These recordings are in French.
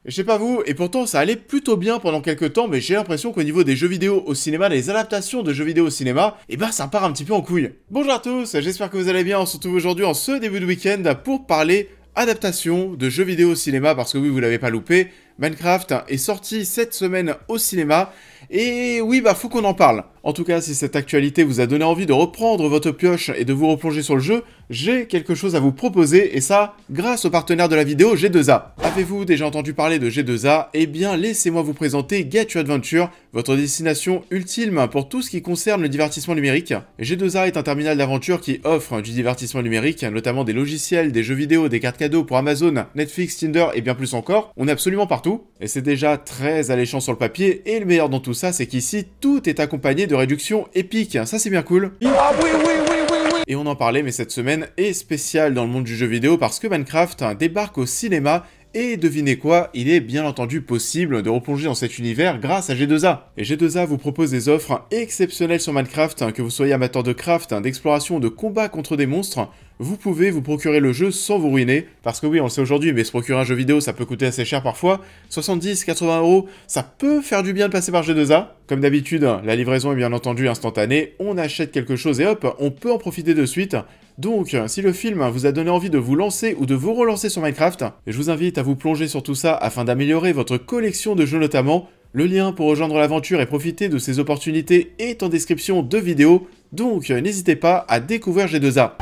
Je sais pas vous, et pourtant ça allait plutôt bien pendant quelques temps, mais j'ai l'impression qu'au niveau des jeux vidéo au cinéma, les adaptations de jeux vidéo au cinéma, et bah ça part un petit peu en couille. Bonjour à tous, j'espère que vous allez bien, on se retrouve aujourd'hui en ce début de week-end pour parler adaptation de jeux vidéo au cinéma, parce que oui, vous l'avez pas loupé, Minecraft est sorti cette semaine au cinéma, et oui, bah faut qu'on en parle. En tout cas, si cette actualité vous a donné envie de reprendre votre pioche et de vous replonger sur le jeu, j'ai quelque chose à vous proposer, et ça, grâce au partenaire de la vidéo, G2A. Avez-vous déjà entendu parler de G2A? Eh bien, laissez-moi vous présenter Get Your Adventure, votre destination ultime pour tout ce qui concerne le divertissement numérique. G2A est un terminal d'aventure qui offre du divertissement numérique, notamment des logiciels, des jeux vidéo, des cartes cadeaux pour Amazon, Netflix, Tinder et bien plus encore. On est absolument partout, et c'est déjà très alléchant sur le papier, et le meilleur dans tout ça, c'est qu'ici, tout est accompagné de réductions épiques. Ça, c'est bien cool. Ah oui, oui, oui, oui, oui. Et on en parlait, mais cette semaine est spéciale dans le monde du jeu vidéo parce que Minecraft débarque au cinéma. Et devinez quoi, il est bien entendu possible de replonger dans cet univers grâce à G2A. Et G2A vous propose des offres exceptionnelles sur Minecraft, que vous soyez amateur de craft, d'exploration, de combat contre des monstres, vous pouvez vous procurer le jeu sans vous ruiner, parce que oui, on le sait aujourd'hui, mais se procurer un jeu vidéo, ça peut coûter assez cher parfois, 70-80 €, ça peut faire du bien de passer par G2A. Comme d'habitude, la livraison est bien entendu instantanée, on achète quelque chose et hop, on peut en profiter de suite. Donc, si le film vous a donné envie de vous lancer ou de vous relancer sur Minecraft, je vous invite à vous plonger sur tout ça afin d'améliorer votre collection de jeux notamment. Le lien pour rejoindre l'aventure et profiter de ces opportunités est en description de vidéo, donc n'hésitez pas à découvrir G2A.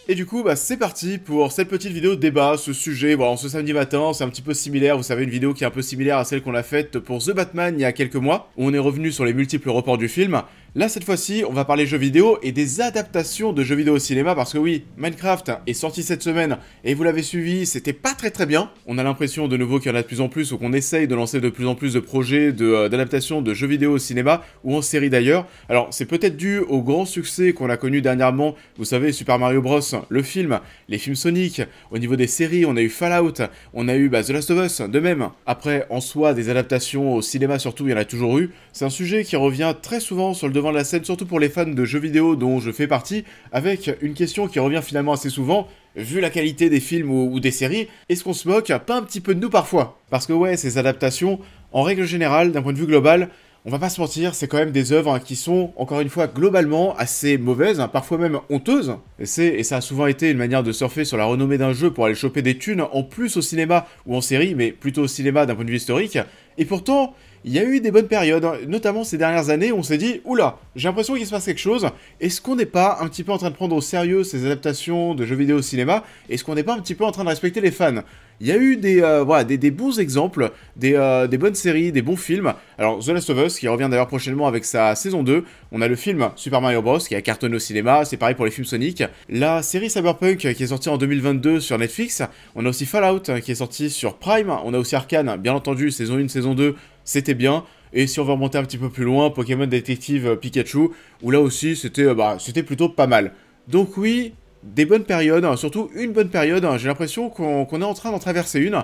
Et du coup, bah c'est parti pour cette petite vidéo de débat, ce sujet, voilà, ce samedi matin, c'est un petit peu similaire, vous savez, une vidéo qui est un peu similaire à celle qu'on a faite pour The Batman il y a quelques mois, où on est revenu sur les multiples reports du film. Là, cette fois-ci, on va parler jeux vidéo et des adaptations de jeux vidéo au cinéma, parce que oui, Minecraft est sorti cette semaine, et vous l'avez suivi, c'était pas très bien. On a l'impression de nouveau qu'il y en a de plus en plus, ou qu'on essaye de lancer de plus en plus de projets d'adaptation de jeux vidéo au cinéma, ou en série d'ailleurs. Alors, c'est peut-être dû au grand succès qu'on a connu dernièrement, vous savez, Super Mario Bros, le film, les films Sonic, au niveau des séries, on a eu Fallout, on a eu The Last of Us, de même. Après, en soi, des adaptations au cinéma surtout, il y en a toujours eu. C'est un sujet qui revient très souvent sur le devant de la scène, surtout pour les fans de jeux vidéo dont je fais partie, avec une question qui revient finalement assez souvent, vu la qualité des films ou des séries, est-ce qu'on se moque pas un petit peu de nous parfois? Parce que ouais, ces adaptations, en règle générale, d'un point de vue global, on va pas se mentir, c'est quand même des œuvres qui sont, encore une fois, globalement assez mauvaises, parfois même honteuses. Et ça a souvent été une manière de surfer sur la renommée d'un jeu pour aller choper des thunes, en plus au cinéma ou en série, mais plutôt au cinéma d'un point de vue historique. Et pourtant, il y a eu des bonnes périodes, notamment ces dernières années où on s'est dit « Oula, j'ai l'impression qu'il se passe quelque chose, est-ce qu'on n'est pas un petit peu en train de prendre au sérieux ces adaptations de jeux vidéo au cinéma? Est-ce qu'on n'est pas un petit peu en train de respecter les fans ?» Il y a eu des bons exemples, des bonnes séries, des bons films. Alors, The Last of Us, qui revient d'ailleurs prochainement avec sa saison 2. On a le film Super Mario Bros, qui a cartonné au cinéma. C'est pareil pour les films Sonic. La série Cyberpunk, qui est sortie en 2022 sur Netflix. On a aussi Fallout, qui est sorti sur Prime. On a aussi Arcane, bien entendu, saison 1, saison 2, c'était bien. Et si on veut remonter un petit peu plus loin, Pokémon Détective Pikachu, où là aussi, c'était plutôt pas mal. Donc oui, des bonnes périodes, surtout une bonne période, j'ai l'impression qu'on est en train d'en traverser une,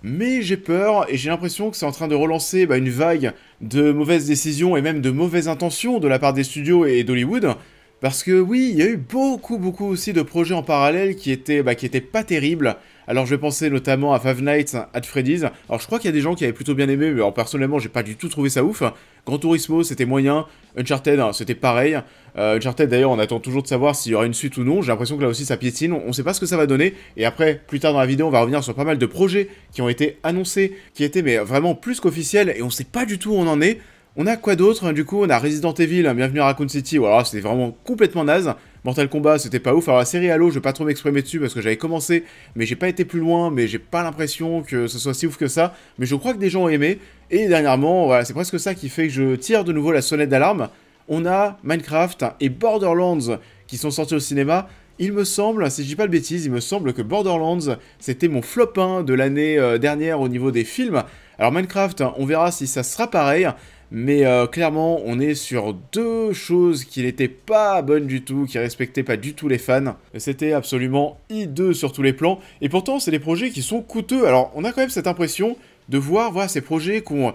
mais j'ai peur et j'ai l'impression que c'est en train de relancer une vague de mauvaises décisions et même de mauvaises intentions de la part des studios et d'Hollywood, parce que oui, il y a eu beaucoup aussi de projets en parallèle qui étaient pas terribles. Alors je vais penser notamment à Five Nights at Freddy's. Alors je crois qu'il y a des gens qui avaient plutôt bien aimé, mais alors personnellement j'ai pas du tout trouvé ça ouf. Gran Turismo c'était moyen, Uncharted c'était pareil. Uncharted d'ailleurs on attend toujours de savoir s'il y aura une suite ou non, j'ai l'impression que là aussi ça piétine, on sait pas ce que ça va donner. Et après, plus tard dans la vidéo on va revenir sur pas mal de projets qui ont été annoncés, qui étaient mais vraiment plus qu'officiels, et on sait pas du tout où on en est. On a quoi d'autre? Du coup, on a Resident Evil, Bienvenue à Raccoon City, voilà, c'était vraiment complètement naze. Mortal Kombat, c'était pas ouf. Alors la série Halo, je vais pas trop m'exprimer dessus parce que j'avais commencé, mais j'ai pas été plus loin, mais j'ai pas l'impression que ce soit si ouf que ça. Mais je crois que des gens ont aimé, et dernièrement, voilà, c'est presque ça qui fait que je tire de nouveau la sonnette d'alarme. On a Minecraft et Borderlands qui sont sortis au cinéma. Il me semble, si je dis pas de bêtises, il me semble que Borderlands, c'était mon flop 1 de l'année dernière au niveau des films. Alors Minecraft, on verra si ça sera pareil. Mais clairement, on est sur deux choses qui n'étaient pas bonnes du tout, qui respectaient pas du tout les fans. C'était absolument hideux sur tous les plans. Et pourtant, c'est des projets qui sont coûteux. Alors, on a quand même cette impression de voir voilà, ces projets qu'on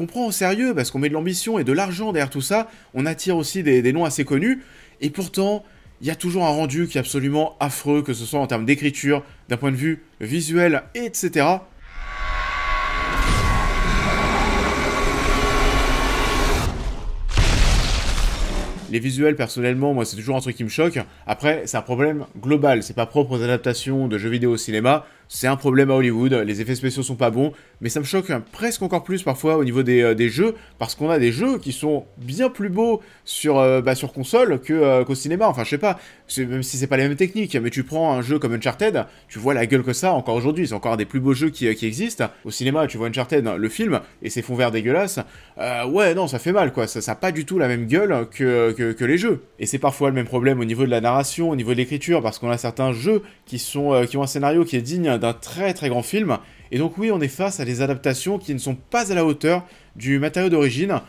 prend au sérieux, parce qu'on met de l'ambition et de l'argent derrière tout ça, on attire aussi des noms assez connus, et pourtant, il y a toujours un rendu qui est absolument affreux, que ce soit en termes d'écriture, d'un point de vue visuel, etc. Les visuels, personnellement, moi, c'est toujours un truc qui me choque. Après, c'est un problème global. C'est pas propre aux adaptations de jeux vidéo au cinéma. C'est un problème à Hollywood. Les effets spéciaux sont pas bons. Mais ça me choque presque encore plus parfois au niveau des jeux. Parce qu'on a des jeux qui sont bien plus beaux sur console qu'au cinéma. Enfin, je sais pas. Même si c'est pas les mêmes techniques. Mais tu prends un jeu comme Uncharted, tu vois la gueule que ça encore aujourd'hui. C'est encore un des plus beaux jeux qui existent. Au cinéma, tu vois Uncharted, le film, et ses fonds verts dégueulasses. Ouais, non, ça fait mal, quoi. Ça a pas du tout la même gueule que les jeux. Et c'est parfois le même problème au niveau de la narration, au niveau de l'écriture, parce qu'on a certains jeux qui ont un scénario qui est digne d'un très très grand film. Et donc oui, on est face à des adaptations qui ne sont pas à la hauteur du matériau d'origine.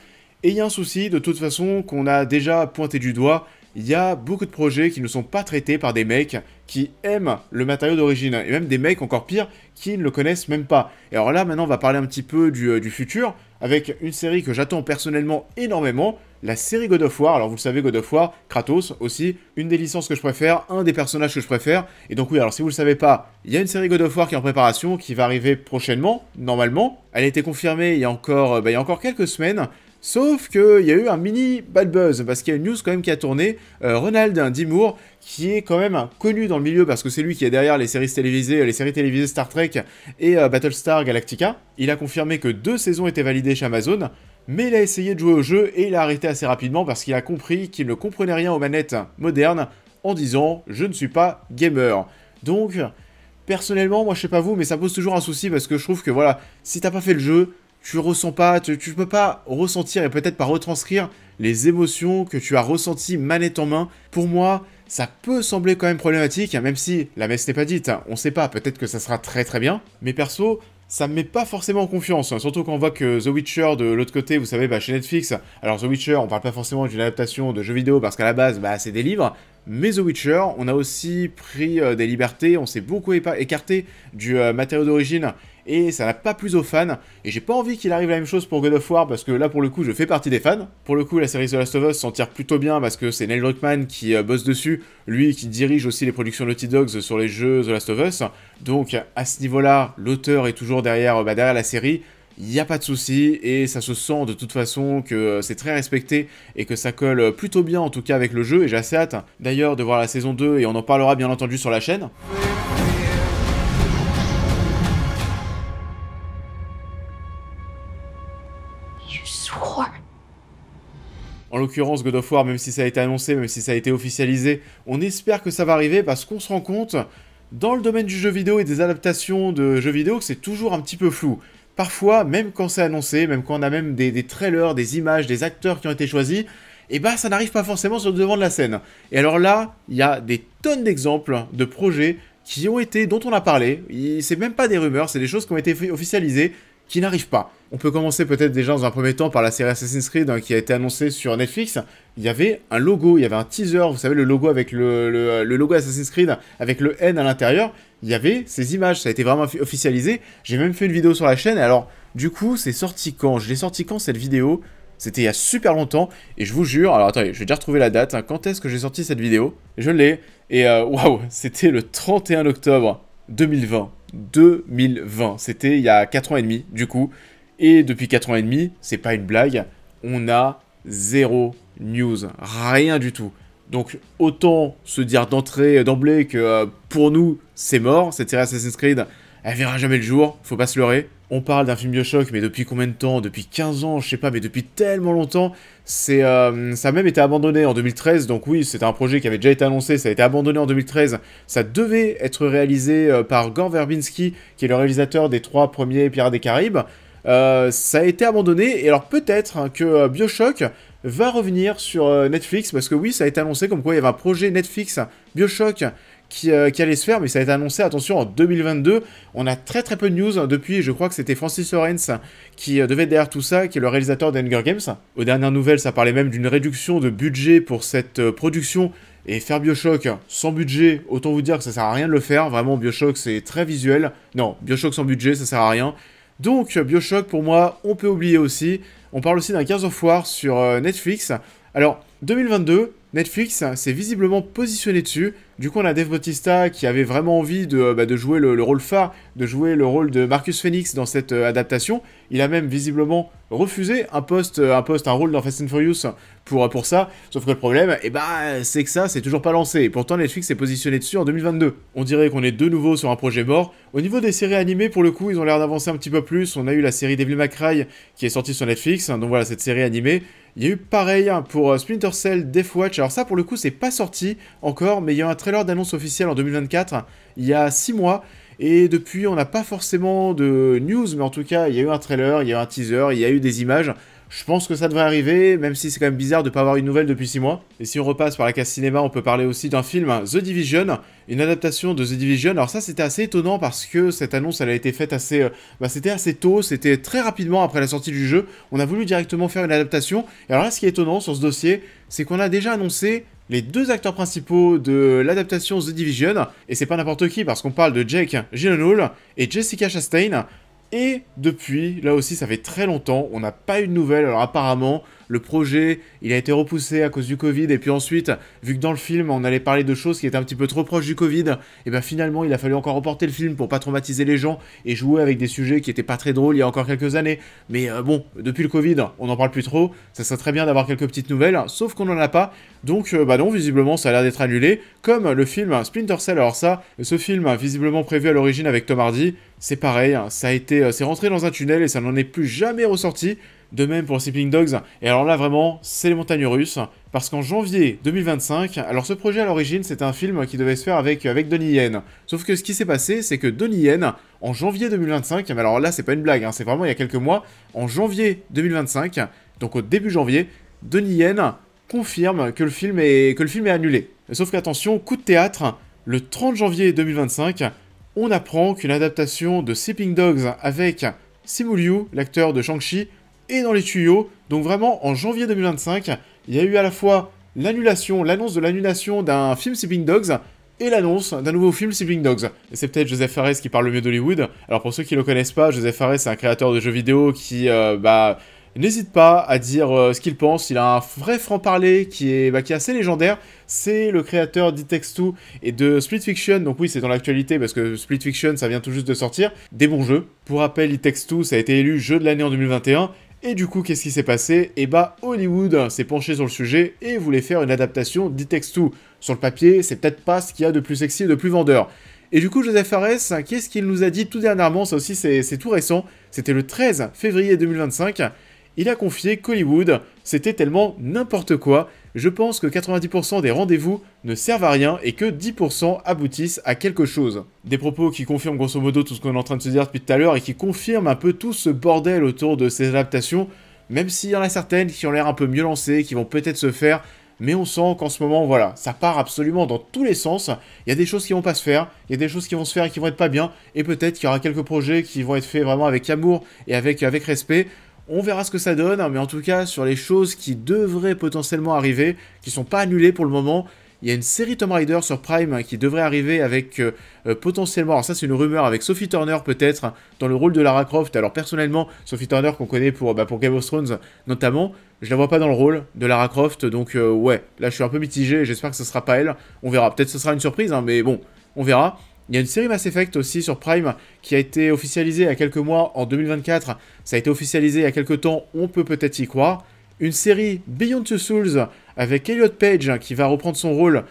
Et il y a un souci, de toute façon, qu'on a déjà pointé du doigt. Il y a beaucoup de projets qui ne sont pas traités par des mecs qui aiment le matériau d'origine. Et même des mecs, encore pire, qui ne le connaissent même pas. Et alors là, maintenant, on va parler un petit peu du futur, avec une série que j'attends personnellement énormément, la série God of War. Alors vous le savez, God of War, Kratos aussi, une des licences que je préfère, un des personnages que je préfère. Et donc oui, alors si vous le savez pas, il y a une série God of War qui est en préparation, qui va arriver prochainement, normalement. Elle a été confirmée il y a encore quelques semaines. Sauf qu'il y a eu un mini bad buzz, parce qu'il y a une news quand même qui a tourné. Ronald D. Moore, qui est quand même connu dans le milieu, parce que c'est lui qui est derrière les séries télévisées Star Trek et Battlestar Galactica. Il a confirmé que 2 saisons étaient validées chez Amazon, mais il a essayé de jouer au jeu et il a arrêté assez rapidement parce qu'il a compris qu'il ne comprenait rien aux manettes modernes en disant « je ne suis pas gamer ». Donc, personnellement, moi je sais pas vous, mais ça pose toujours un souci parce que je trouve que voilà, si t'as pas fait le jeu, tu ressens pas, tu peux pas ressentir et peut-être pas retranscrire les émotions que tu as ressenties manette en main. Pour moi, ça peut sembler quand même problématique, même si la messe n'est pas dite, on sait pas, peut-être que ça sera très très bien. Mais perso, ça me met pas forcément en confiance, surtout quand on voit que The Witcher de l'autre côté, vous savez, chez Netflix, alors The Witcher, on parle pas forcément d'une adaptation de jeu vidéo parce qu'à la base, c'est des livres, mais The Witcher, on a aussi pris des libertés, on s'est beaucoup écarté du matériau d'origine, et ça n'a pas plu aux fans, et j'ai pas envie qu'il arrive la même chose pour God of War, parce que là, pour le coup, je fais partie des fans. Pour le coup, la série The Last of Us s'en tire plutôt bien, parce que c'est Neil Druckmann qui bosse dessus, lui qui dirige aussi les productions Naughty Dogs sur les jeux The Last of Us, donc à ce niveau-là, l'auteur est toujours derrière la série. Il n'y a pas de souci, et ça se sent de toute façon que c'est très respecté, et que ça colle plutôt bien en tout cas avec le jeu, et j'ai assez hâte d'ailleurs de voir la saison 2, et on en parlera bien entendu sur la chaîne. En l'occurrence, God of War, même si ça a été annoncé, même si ça a été officialisé, on espère que ça va arriver, parce qu'on se rend compte, dans le domaine du jeu vidéo et des adaptations de jeux vidéo, que c'est toujours un petit peu flou. Parfois, même quand c'est annoncé, même quand on a même des trailers, des images, des acteurs qui ont été choisis, et ça n'arrive pas forcément sur le devant de la scène. Et alors là, il y a des tonnes d'exemples de projets dont on a parlé, c'est même pas des rumeurs, c'est des choses qui ont été officialisées, qui n'arrivent pas. On peut commencer peut-être déjà dans un premier temps par la série Assassin's Creed qui a été annoncée sur Netflix. Il y avait un logo, il y avait un teaser, vous savez le logo avec le logo Assassin's Creed avec le N à l'intérieur. Il y avait ces images, ça a été vraiment officialisé. J'ai même fait une vidéo sur la chaîne, alors du coup c'est sorti quand? Je l'ai sorti quand cette vidéo? C'était il y a super longtemps, et je vous jure, alors attendez, je vais déjà retrouver la date, quand est-ce que j'ai sorti cette vidéo? Je l'ai, et waouh, c'était le 31 octobre 2020. 2020, c'était il y a 4 ans et demi du coup, et depuis 4 ans et demi, c'est pas une blague, on a 0 news, rien du tout. Donc autant se dire d'emblée que pour nous c'est mort, cette série Assassin's Creed, elle verra jamais le jour, faut pas se leurrer. On parle d'un film Bioshock, mais depuis combien de temps? Depuis 15 ans, je sais pas, mais depuis tellement longtemps. Ça a même été abandonné en 2013, donc oui, c'était un projet qui avait déjà été annoncé, ça a été abandonné en 2013. Ça devait être réalisé par Gore Verbinski, qui est le réalisateur des 3 premiers Pirates des Caraïbes. Ça a été abandonné, et alors peut-être que Bioshock va revenir sur Netflix, parce que oui, ça a été annoncé comme quoi il y avait un projet Netflix Bioshock qui allait se faire, mais ça a été annoncé, attention, en 2022. On a très très peu de news depuis, je crois que c'était Francis Lawrence qui devait être derrière tout ça, qui est le réalisateur d'Hunger Games. Aux dernières nouvelles, ça parlait même d'une réduction de budget pour cette production, et faire Bioshock sans budget, autant vous dire que ça sert à rien de le faire, vraiment Bioshock c'est très visuel. Non, Bioshock sans budget, ça sert à rien. Donc BioShock pour moi, on peut oublier aussi. On parle aussi d'un Gears of War sur Netflix. Alors 2022, Netflix s'est visiblement positionné dessus. Du coup, on a Dave Bautista qui avait vraiment envie de jouer le rôle phare, de jouer le rôle de Marcus Phoenix dans cette adaptation. Il a même visiblement refusé un rôle dans Fast and Furious pour ça. Sauf que le problème, c'est que ça, c'est toujours pas lancé. Et pourtant, Netflix s'est positionné dessus en 2022. On dirait qu'on est de nouveau sur un projet mort. Au niveau des séries animées, pour le coup, ils ont l'air d'avancer un petit peu plus. On a eu la série Devil May Cry qui est sortie sur Netflix. Donc voilà, cette série animée. Il y a eu pareil pour Splinter Cell, Deathwatch. Alors ça, pour le coup, c'est pas sorti encore, mais il y a eu un trailer d'annonce officielle en 2024, il y a 6 mois. Et depuis, on n'a pas forcément de news, mais en tout cas, il y a eu un trailer, il y a eu un teaser, il y a eu des images. Je pense que ça devrait arriver, même si c'est quand même bizarre de ne pas avoir une nouvelle depuis 6 mois. Et si on repasse par la case cinéma, on peut parler aussi d'un film, The Division, une adaptation de The Division. Alors ça, c'était assez étonnant parce que cette annonce, elle a été faite c'était assez tôt, c'était très rapidement après la sortie du jeu. On a voulu directement faire une adaptation. Et alors là, ce qui est étonnant sur ce dossier, c'est qu'on a déjà annoncé les 2 acteurs principaux de l'adaptation The Division. Et c'est pas n'importe qui, parce qu'on parle de Jake Gyllenhaal et Jessica Chastain. Et depuis, là aussi, ça fait très longtemps, on n'a pas eu de nouvelles. Alors apparemment, le projet, il a été repoussé à cause du Covid. Et puis ensuite, vu que dans le film, on allait parler de choses qui étaient un petit peu trop proches du Covid, et bien finalement, il a fallu encore reporter le film pour pas traumatiser les gens et jouer avec des sujets qui étaient pas très drôles il y a encore quelques années. Mais bon, depuis le Covid, on n'en parle plus trop. Ça serait très bien d'avoir quelques petites nouvelles, sauf qu'on n'en a pas. Donc, non, visiblement, ça a l'air d'être annulé. Comme le film Splinter Cell. Alors ça, ce film, visiblement prévu à l'origine avec Tom Hardy, c'est pareil, c'est rentré dans un tunnel et ça n'en est plus jamais ressorti. De même pour Sleeping Dogs. Et alors là, vraiment, c'est les montagnes russes. Parce qu'en janvier 2025, alors ce projet à l'origine, c'était un film qui devait se faire avec Donnie Yen. Sauf que ce qui s'est passé, c'est que Donnie Yen, en janvier 2025, mais alors là, c'est pas une blague, c'est vraiment il y a quelques mois, en janvier 2025, donc au début janvier, Donnie Yen confirme que le film est annulé. Sauf qu'attention, coup de théâtre, le 30 janvier 2025, on apprend qu'une adaptation de Sleeping Dogs avec Simu Liu, l'acteur de Shang-Chi, est dans les tuyaux. Donc vraiment, en janvier 2025, il y a eu à la fois l'annonce de l'annulation d'un film Sleeping Dogs et l'annonce d'un nouveau film Sleeping Dogs. Et c'est peut-être Joseph Fares qui parle le mieux d'Hollywood. Alors pour ceux qui ne le connaissent pas, Joseph Fares c'est un créateur de jeux vidéo qui n'hésite pas à dire ce qu'il pense. Il a un vrai franc-parler qui est assez légendaire. C'est le créateur d'It Takes Two et de Split Fiction. Donc oui, c'est dans l'actualité parce que Split Fiction, ça vient tout juste de sortir. Des bons jeux. Pour rappel, It Takes Two, ça a été élu jeu de l'année en 2021. Et du coup, qu'est-ce qui s'est passé? Hollywood s'est penché sur le sujet et voulait faire une adaptation d'It Takes Two. Sur le papier, c'est peut-être pas ce qu'il y a de plus sexy et de plus vendeur. Et du coup, Joseph Fares, qu'est-ce qu'il nous a dit tout dernièrement? Ça aussi, c'est tout récent. C'était le 13 février 2025. Il a confié qu'Hollywood, c'était tellement n'importe quoi. Je pense que 90% des rendez-vous ne servent à rien et que 10% aboutissent à quelque chose. Des propos qui confirment grosso modo tout ce qu'on est en train de se dire depuis tout à l'heure et qui confirment un peu tout ce bordel autour de ces adaptations, même s'il y en a certaines qui ont l'air un peu mieux lancées, qui vont peut-être se faire, mais on sent qu'en ce moment, voilà, ça part absolument dans tous les sens. Il y a des choses qui vont pas se faire, il y a des choses qui vont se faire et qui vont être pas bien, et peut-être qu'il y aura quelques projets qui vont être faits vraiment avec amour et avec respect. On verra ce que ça donne, mais en tout cas, sur les choses qui devraient potentiellement arriver, qui sont pas annulées pour le moment, il y a une série Tomb Raider sur Prime qui devrait arriver avec potentiellement, alors ça c'est une rumeur, avec Sophie Turner peut-être, dans le rôle de Lara Croft. Alors personnellement, Sophie Turner qu'on connaît pour Game of Thrones notamment, je la vois pas dans le rôle de Lara Croft, donc ouais, là je suis un peu mitigé, j'espère que ce sera pas elle, on verra, peut-être ce sera une surprise, mais bon, on verra. Il y a une série Mass Effect aussi sur Prime qui a été officialisée il y a quelques mois, en 2024. Ça a été officialisé il y a quelques temps, on peut peut-être y croire. Une série Beyond Two Souls avec Elliot Page qui va reprendre son rôle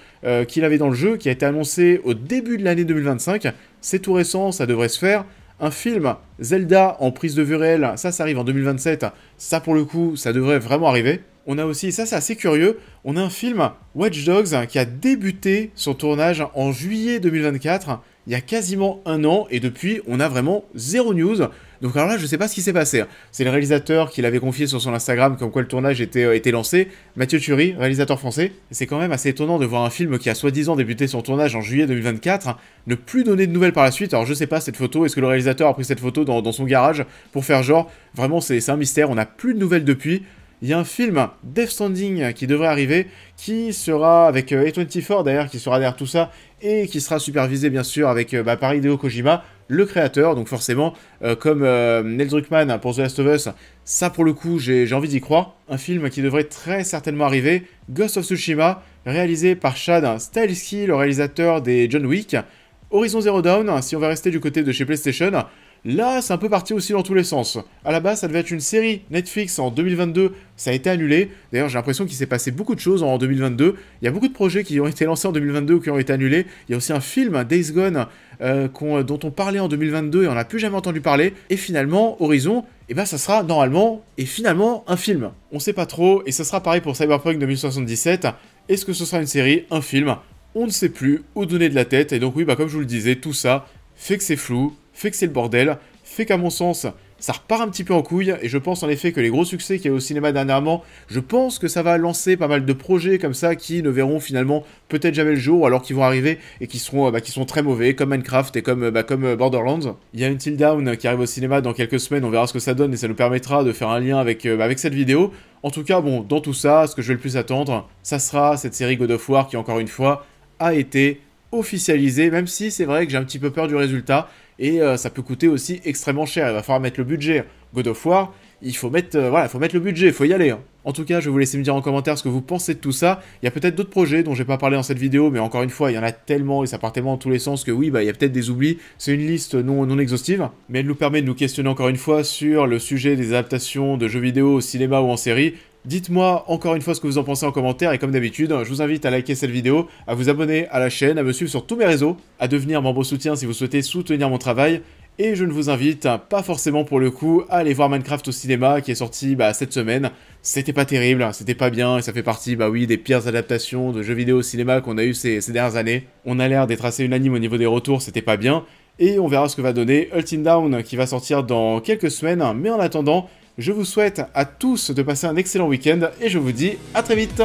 qu'il avait dans le jeu, qui a été annoncé au début de l'année 2025. C'est tout récent, ça devrait se faire. Un film Zelda en prise de vue réelle, ça arrive en 2027. Ça pour le coup, ça devrait vraiment arriver. On a aussi, ça c'est assez curieux, on a un film Watch Dogs qui a débuté son tournage en juillet 2024, il y a quasiment un an, et depuis on a vraiment zéro news. Donc alors là je sais pas ce qui s'est passé. C'est le réalisateur qui l'avait confié sur son Instagram comme quoi le tournage était lancé, Mathieu Turi, réalisateur français. C'est quand même assez étonnant de voir un film qui a soi-disant débuté son tournage en juillet 2024 ne plus donner de nouvelles par la suite. Alors je sais pas cette photo, est-ce que le réalisateur a pris cette photo dans son garage pour faire genre, vraiment c'est un mystère, on n'a plus de nouvelles depuis. Il y a un film, Death Stranding, qui devrait arriver, qui sera avec A24 d'ailleurs, qui sera derrière tout ça, et qui sera supervisé bien sûr avec par Hideo Kojima, le créateur, donc forcément, comme Neil Druckmann pour The Last of Us, ça pour le coup j'ai envie d'y croire. Un film qui devrait très certainement arriver, Ghost of Tsushima, réalisé par Chad Stahelski, le réalisateur des John Wick. Horizon Zero Dawn, si on va rester du côté de chez PlayStation, là c'est un peu parti aussi dans tous les sens. À la base ça devait être une série Netflix en 2022, ça a été annulé. D'ailleurs j'ai l'impression qu'il s'est passé beaucoup de choses en 2022. Il y a beaucoup de projets qui ont été lancés en 2022 ou qui ont été annulés. Il y a aussi un film, Days Gone, dont on parlait en 2022 et on n'a plus jamais entendu parler. Et finalement, Horizon, eh ben ça sera normalement et finalement un film. On sait pas trop, et ça sera pareil pour Cyberpunk 2077. Est-ce que ce sera une série, un film? On ne sait plus où donner de la tête, et donc oui, bah comme je vous le disais, tout ça fait que c'est flou, fait que c'est le bordel, fait qu'à mon sens, ça repart un petit peu en couille, et je pense en effet que les gros succès qu'il y a eu au cinéma dernièrement, je pense que ça va lancer pas mal de projets comme ça qui ne verront finalement peut-être jamais le jour, ou alors qui vont arriver et qui seront très mauvais, comme Minecraft et comme Borderlands. Il y a Until Dawn qui arrive au cinéma dans quelques semaines, on verra ce que ça donne, et ça nous permettra de faire un lien avec cette vidéo. En tout cas, bon, dans tout ça, ce que je vais le plus attendre, ça sera cette série God of War qui, encore une fois, a été officialisé, même si c'est vrai que j'ai un petit peu peur du résultat, et ça peut coûter aussi extrêmement cher, il va falloir mettre le budget. God of War, il faut mettre, faut mettre le budget, il faut y aller. Hein. En tout cas, je vais vous laisser me dire en commentaire ce que vous pensez de tout ça. Il y a peut-être d'autres projets dont j'ai pas parlé dans cette vidéo, mais encore une fois, il y en a tellement, et ça part tellement dans tous les sens que oui, il y a peut-être des oublis. C'est une liste non exhaustive, mais elle nous permet de nous questionner encore une fois sur le sujet des adaptations de jeux vidéo au cinéma ou en série. Dites-moi encore une fois ce que vous en pensez en commentaire, et comme d'habitude, je vous invite à liker cette vidéo, à vous abonner à la chaîne, à me suivre sur tous mes réseaux, à devenir membre soutien si vous souhaitez soutenir mon travail, et je ne vous invite pas forcément pour le coup à aller voir Minecraft au cinéma qui est sorti cette semaine. C'était pas terrible, c'était pas bien, et ça fait partie des pires adaptations de jeux vidéo au cinéma qu'on a eu ces dernières années. On a l'air d'être assez unanime au niveau des retours, c'était pas bien, et on verra ce que va donner Until Dawn qui va sortir dans quelques semaines, mais en attendant, je vous souhaite à tous de passer un excellent week-end et je vous dis à très vite.